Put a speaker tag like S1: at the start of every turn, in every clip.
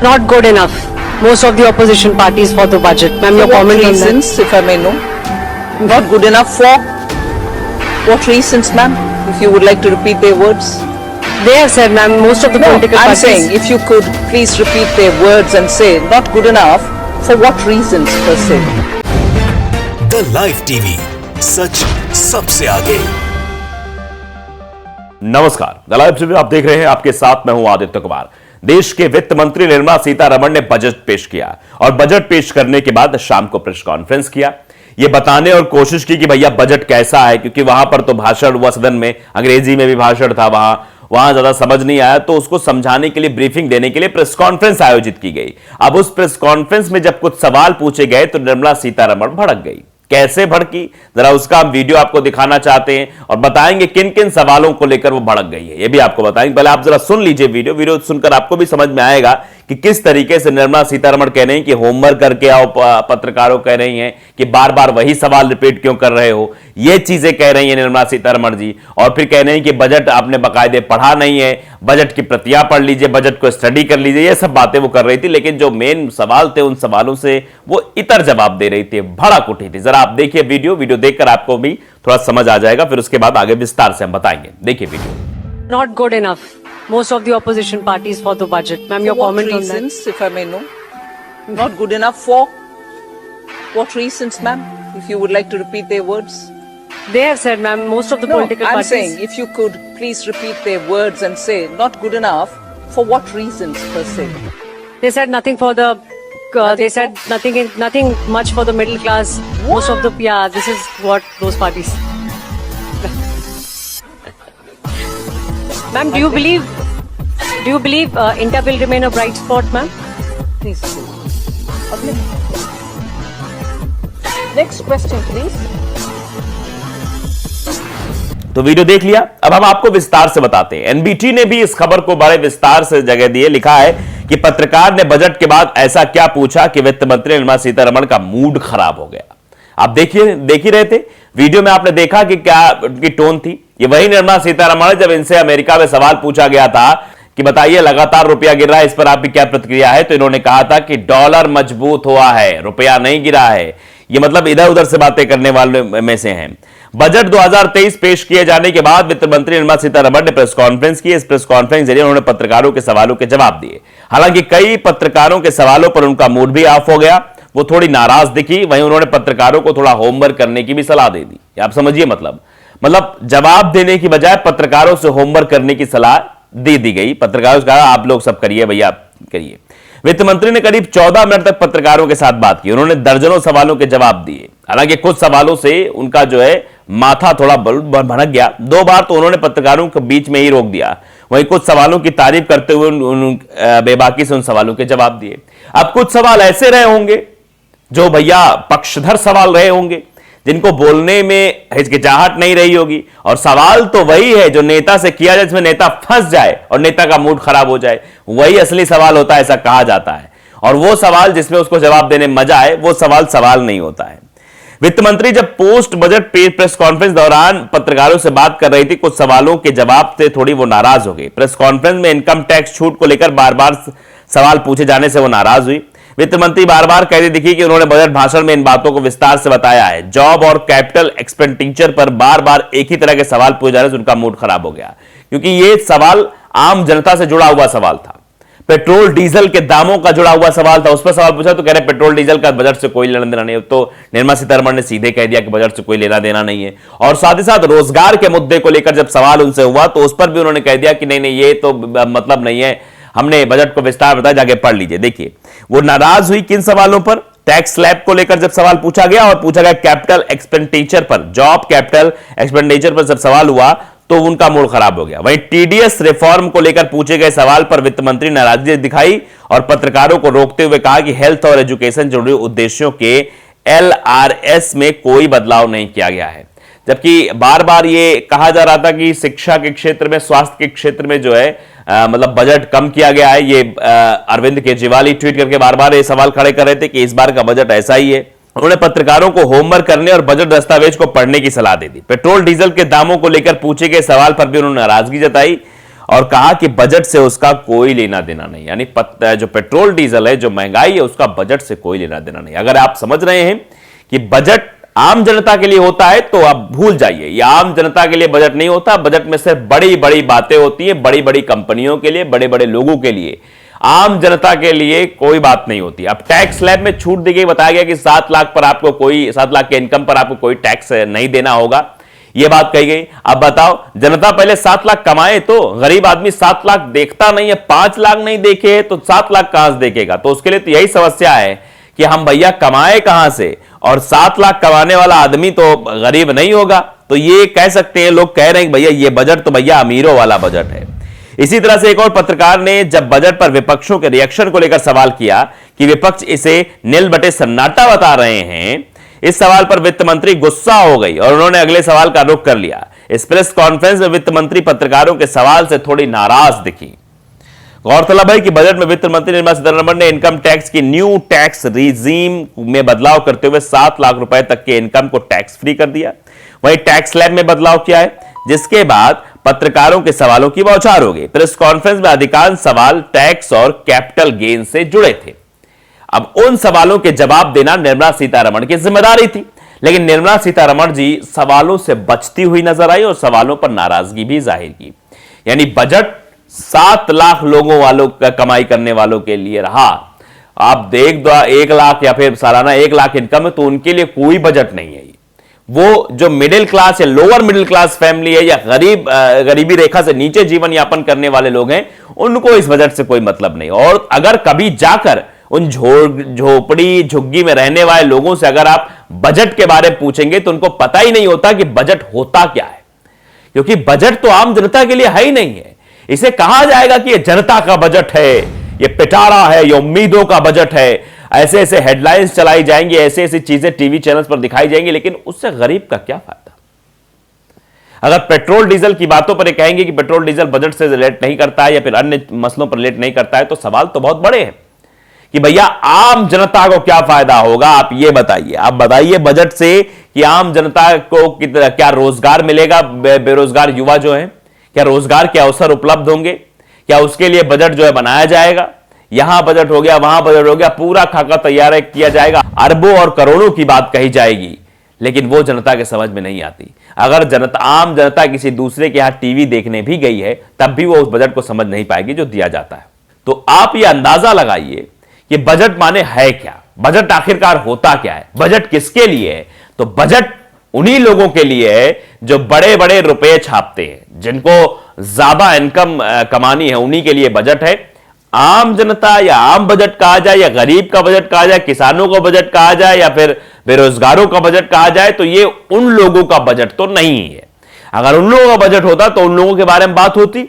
S1: Not good enough. Most of the opposition parties for the budget. Ma'am, your comment on that?
S2: Reasons, if I may know? Not good enough for? What reasons, ma'am? If you would like to repeat their words.
S1: They have said, ma'am, most of the political
S2: I'm
S1: parties.
S2: saying if you could please repeat their words and say not good enough for what reasons per se.
S3: The live TV, सच सबसे आगे।
S4: नमस्कार, the live TV आप देख रहे हैं, आपके साथ मैं हूं आदित्य कुमार। देश के वित्त मंत्री निर्मला सीतारमण ने बजट पेश किया और बजट पेश करने के बाद शाम को प्रेस कॉन्फ्रेंस किया। यह बताने और कोशिश की कि भैया बजट कैसा है, क्योंकि वहां पर तो भाषण हुआ सदन में, अंग्रेजी में भी भाषण था, वहां ज्यादा समझ नहीं आया, तो उसको समझाने के लिए, ब्रीफिंग देने के लिए प्रेस कॉन्फ्रेंस आयोजित की गई। अब उस प्रेस कॉन्फ्रेंस में जब कुछ सवाल पूछे गए तो निर्मला सीतारमण भड़क गई। कैसे भड़की, जरा उसका हम वीडियो आपको दिखाना चाहते हैं और बताएंगे किन किन सवालों को लेकर वो भड़क गई है, ये भी आपको बताएंगे। पहले आप जरा सुन लीजिए वीडियो सुनकर आपको भी समझ में आएगा कि किस तरीके से निर्मला सीतारमण कह रही हैं कि होमवर्क करके आओ, पत्रकारों कह रही हैं कि बार बार वही सवाल रिपीट क्यों कर रहे हो, ये चीजें कह रही हैं निर्मला सीतारमण जी। और फिर कह रहे हैं कि बजट आपने बाकायदे पढ़ा नहीं है, बजट की प्रतियां पढ़ लीजिए, बजट को स्टडी कर लीजिए, ये सब बातें वो कर रही थी। लेकिन जो मेन सवाल थे उन सवालों से वो इतर जवाब दे रही थी, भड़क उठी थी। जरा आप देखिए वीडियो देखकर आपको भी थोड़ा समझ आ जाएगा, फिर उसके बाद आगे विस्तार से हम बताएंगे। देखिए video.
S1: Not good enough. Most of the opposition parties for the budget. Ma'am, your comment on that?
S2: What reasons, if I may know? Not good enough for? What reasons, ma'am? If you would like to repeat their words.
S1: They have said, ma'am, most of the political
S2: I'm
S1: parties.
S2: saying if you could please repeat their words and say not good enough for what reasons per se.
S1: They said nothing for the. They said nothing much for the middle class. Most of the this is what those parties. Ma'am, do you believe India will remain a bright spot, ma'am?
S2: Please. Next question, please.
S4: तो video देख लिया, अब हम आपको विस्तार से बताते हैं। एनबीटी ने भी इस खबर को बड़े विस्तार से जगह दी है। लिखा है कि पत्रकार ने बजट के बाद ऐसा क्या पूछा कि वित्त मंत्री निर्मला सीतारमण का मूड खराब हो गया। आप देख ही रहे थे वीडियो में, आपने देखा कि क्या उनकी टोन थी। ये वही निर्मला सीतारमण जब इनसे अमेरिका में सवाल पूछा गया था कि बताइए लगातार रुपया गिर रहा है, इस पर आपकी क्या प्रतिक्रिया है, तो इन्होंने कहा था कि डॉलर मजबूत हुआ है, रुपया नहीं गिरा है। ये मतलब इधर उधर से बातें करने वाले में से हैं। बजट 2023 पेश किए जाने के बाद वित्त मंत्री निर्मला सीतारमण ने प्रेस कॉन्फ्रेंस की। इस प्रेस कॉन्फ्रेंस के जरिए उन्होंने पत्रकारों के सवालों के जवाब दिए। हालांकि कई पत्रकारों के सवालों पर उनका मूड भी ऑफ हो गया, वो थोड़ी नाराज दिखी। वहीं उन्होंने पत्रकारों को थोड़ा होमवर्क करने की भी सलाह दे दी। आप समझिए, मतलब जवाब देने की बजाय पत्रकारों से होमवर्क करने की सलाह दे दी गई। पत्रकारों से कहा आप लोग सब करिए भैया, करिए। वित्त मंत्री ने करीब 14 मिनट तक पत्रकारों के साथ बात की। उन्होंने दर्जनों सवालों के जवाब दिए। हालांकि कुछ सवालों से उनका जो है माथा थोड़ा भड़क गया। 2 बार तो उन्होंने पत्रकारों के बीच में ही रोक दिया। वहीं कुछ सवालों की तारीफ करते हुए बेबाकी से उन सवालों के जवाब दिए। अब कुछ सवाल ऐसे रहे होंगे जो भैया पक्षधर सवाल रहे होंगे, जिनको बोलने में हिचकिचाहट नहीं रही होगी। और सवाल तो वही है जो नेता से किया जाए, जिसमें नेता फंस जाए और नेता का मूड खराब हो जाए, वही असली सवाल होता है, ऐसा कहा जाता है। और वो सवाल जिसमें उसको जवाब देने में मजा आए, वो सवाल नहीं होता है। वित्त मंत्री जब पोस्ट बजट प्रेस कॉन्फ्रेंस दौरान पत्रकारों से बात कर रही थी, कुछ सवालों के जवाब से थोड़ी वो नाराज हो गई। प्रेस कॉन्फ्रेंस में इनकम टैक्स छूट को लेकर बार बार सवाल पूछे जाने से वो नाराज हुई। वित्त मंत्री बार बार कहती दिखी कि उन्होंने बजट भाषण में इन बातों को विस्तार से बताया है। जॉब और कैपिटल एक्सपेंडिचर पर बार बार एक ही तरह के सवाल पूछे जाने से उनका मूड खराब हो गया, क्योंकि ये सवाल आम जनता से जुड़ा हुआ सवाल था। पेट्रोल डीजल के दामों का जुड़ा हुआ सवाल था, उस पर सवाल पूछा तो कह रहे पेट्रोल डीजल का बजट से कोई लेना देना नहीं है। तो निर्मला सीतारमण ने सीधे कह दिया कि बजट से कोई लेना देना नहीं है। और साथ ही साथ रोजगार के मुद्दे को लेकर जब सवाल उनसे हुआ तो उस पर भी उन्होंने कह दिया कि नहीं ये तो मतलब नहीं है, हमने बजट को विस्तार बताया, जाके पढ़ लीजिए। देखिए वो नाराज हुई किन सवालों पर। टैक्स स्लैब को लेकर जब सवाल पूछा गया और पूछा गया कैपिटल एक्सपेंडिचर पर, जॉब कैपिटल एक्सपेंडिचर पर जब सवाल हुआ तो उनका मूड खराब हो गया। वहीं टीडीएस रिफॉर्म को लेकर पूछे गए सवाल पर वित्त मंत्री नाराजगी दिखाई और पत्रकारों को रोकते हुए कहा कि हेल्थ और एजुकेशन जुड़े उद्देश्यों के LRS में कोई बदलाव नहीं किया गया है। जबकि बार बार ये कहा जा रहा था कि शिक्षा के क्षेत्र में, स्वास्थ्य के क्षेत्र में जो है मतलब बजट कम किया गया है। ये अरविंद केजरीवाल ही ट्वीट करके बार बार ये सवाल खड़े कर रहे थे कि इस बार का बजट ऐसा ही है। उन्होंने पत्रकारों को होमवर्क करने और बजट दस्तावेज को पढ़ने की सलाह दे दी। पेट्रोल डीजल के दामों को लेकर पूछे गए सवाल पर भी उन्होंने नाराजगी जताई और कहा कि बजट से उसका कोई लेना देना नहीं, यानी जो पेट्रोल डीजल है, जो महंगाई है, उसका बजट से कोई लेना देना नहीं। अगर आप समझ रहे हैं कि बजट आम जनता के लिए होता है तो आप भूल जाइए, यह आम जनता के लिए बजट नहीं होता। बजट में सिर्फ बड़ी बड़ी बातें होती हैं, बड़ी बड़ी कंपनियों के लिए, बड़े बड़े लोगों के लिए। आम जनता के लिए कोई बात नहीं होती। अब टैक्स स्लैब में छूट दी गई, बताया गया कि 7 लाख पर आपको कोई 7 लाख के इनकम पर आपको कोई टैक्स नहीं देना होगा, यह बात कही गई। अब बताओ, जनता पहले 7 लाख कमाए तो गरीब आदमी 7 लाख देखता नहीं है, 5 लाख नहीं देखे तो 7 लाख कहां से देखेगा? तो उसके लिए तो यही समस्या है कि हम भैया कमाए कहां से, और 7 लाख कमाने वाला आदमी तो गरीब नहीं होगा। तो ये कह सकते हैं, लोग कह रहे हैं कि भैया ये बजट तो भैया अमीरों वाला बजट है। इसी तरह से एक और पत्रकार ने जब बजट पर विपक्षों के रिएक्शन को लेकर सवाल किया कि विपक्ष इसे नील बटे सन्नाटा बता रहे हैं, इस सवाल पर वित्त मंत्री गुस्सा हो गई और उन्होंने अगले सवाल का रुख कर लिया। इस प्रेस कॉन्फ्रेंस में वित्त मंत्री पत्रकारों के सवाल से थोड़ी नाराज दिखी। गौरतलब है कि बजट में वित्त मंत्री निर्मला सीतारमण ने इनकम टैक्स की न्यू टैक्स रिजीम में बदलाव करते हुए 7 लाख रुपए तक के इनकम को टैक्स फ्री कर दिया। वहीं टैक्स स्लैब में बदलाव किया है, जिसके बाद पत्रकारों के सवालों की बौछार हो गई। प्रेस कॉन्फ्रेंस में अधिकांश सवाल टैक्स और कैपिटल गेन से जुड़े थे। अब उन सवालों के जवाब देना निर्मला सीतारमण की जिम्मेदारी थी, लेकिन निर्मला सीतारमण जी सवालों से बचती हुई नजर आई और सवालों पर नाराजगी भी जाहिर की। यानी बजट 7 लाख लोगों वालों का कमाई करने वालों के लिए रहा। आप देख दो, 1 लाख या फिर सालाना 1 लाख इनकम है तो उनके लिए कोई बजट नहीं है। वो जो मिडिल क्लास या लोअर मिडिल क्लास फैमिली है या गरीबी रेखा से नीचे जीवन यापन करने वाले लोग हैं, उनको इस बजट से कोई मतलब नहीं। और अगर कभी जाकर उन झोपड़ी झुग्गी में रहने वाले लोगों से अगर आप बजट के बारे में पूछेंगे तो उनको पता ही नहीं होता कि बजट होता क्या है, क्योंकि बजट तो आम जनता के लिए है ही नहीं है। इसे कहा जाएगा कि यह जनता का बजट है, यह पिटारा है, यह उम्मीदों का बजट है, ऐसे ऐसे हेडलाइंस चलाई जाएंगी, ऐसे ऐसी चीजें टीवी चैनल्स पर दिखाई जाएंगी, लेकिन उससे गरीब का क्या फायदा? अगर पेट्रोल डीजल की बातों पर कहेंगे कि पेट्रोल डीजल बजट से रिलेट नहीं करता है या फिर अन्य मसलों पर रिलेट नहीं करता है, तो सवाल तो बहुत बड़े हैं कि भैया आम जनता को क्या फायदा होगा? आप ये बताइए, आप बताइए बजट से कि आम जनता को क्या रोजगार मिलेगा? बेरोजगार युवा जो है, क्या रोजगार के अवसर उपलब्ध होंगे? क्या उसके लिए बजट जो है बनाया जाएगा? यहां बजट हो गया, वहां बजट हो गया, पूरा खाका तैयार किया जाएगा, अरबों और करोड़ों की बात कही जाएगी, लेकिन वो जनता के समझ में नहीं आती। अगर आम जनता किसी दूसरे के यहां टीवी देखने भी गई है, तब भी वो उस बजट को समझ नहीं पाएगी जो दिया जाता है। तो आप ये अंदाजा लगाइए कि बजट माने है क्या, बजट आखिरकार होता क्या है, बजट किसके लिए है? तो बजट उन्हीं लोगों के लिए है जो बड़े बड़े रुपए छापते हैं, जिनको ज्यादा इनकम कमानी है, उन्हीं के लिए बजट है। आम जनता या आम बजट कहा जाए या गरीब का बजट कहा जाए, किसानों का बजट कहा जाए या फिर बेरोजगारों का बजट कहा जाए, तो ये उन लोगों का बजट तो नहीं है। अगर उन लोगों का बजट होता तो उन लोगों के बारे में बात होती।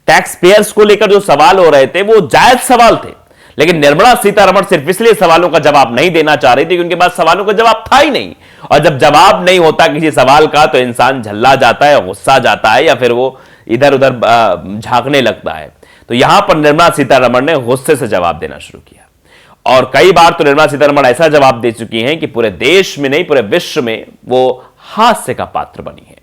S4: टैक्स पेयर्स को लेकर जो सवाल हो रहे थे वो जायज सवाल थे, लेकिन निर्मला सीतारमण सिर्फ इसलिए सवालों का जवाब नहीं देना चाह रही थी कि उनके पास सवालों का जवाब था ही नहीं। और जब जवाब नहीं होता किसी सवाल का तो इंसान झल्ला जाता है, गुस्सा जाता है या फिर वो इधर उधर झांकने लगता है। तो यहां पर निर्मला सीतारमण ने गुस्से से जवाब देना शुरू किया और कई बार तो निर्मला सीतारमण ऐसा जवाब दे चुकी हैं कि पूरे देश में नहीं पूरे विश्व में वो हास्य का पात्र बनी है।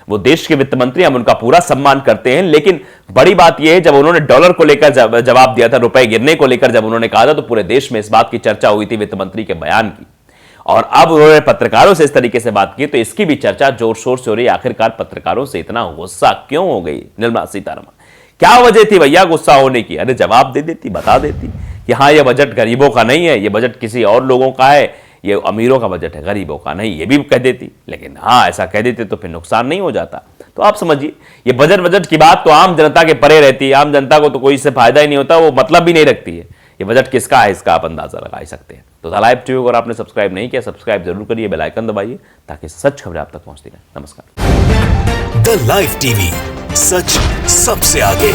S4: वो देश के वित्त मंत्री, हम उनका पूरा सम्मान करते हैं, लेकिन बड़ी बात यह है जब उन्होंने डॉलर को लेकर जवाब दिया था, रुपए गिरने को लेकर जब उन्होंने कहा था, तो पूरे देश में इस बात की चर्चा हुई थी वित्त मंत्री के बयान की। और अब उन्होंने पत्रकारों से इस तरीके से बात की तो इसकी भी चर्चा जोर शोर से हो रही है। आखिरकार पत्रकारों से इतना गुस्सा क्यों हो गई निर्मला सीतारमण? क्या वजह थी भैया गुस्सा होने की? अरे जवाब दे देती, बता देती कि हाँ ये बजट गरीबों का नहीं है, ये बजट किसी और लोगों का है, ये अमीरों का बजट है, गरीबों का नहीं, ये भी कह देती। लेकिन हाँ ऐसा कह देते तो फिर नुकसान नहीं हो जाता। तो आप समझिए ये बजट की बात तो आम जनता के परे रहती है, आम जनता को तो कोई इससे फायदा ही नहीं होता, वो मतलब भी नहीं रखती है। ये बजट किसका है इसका आप अंदाजा लगा ही सकते हैं। तो द लाइव टीवी को अगर आपने सब्सक्राइब नहीं किया, सब्सक्राइब जरूर करिए, बेल आइकन दबाइए ताकि सच खबरें आप तक पहुंचती रहें। नमस्कार।
S3: द लाइव टीवी, सच सबसे आगे।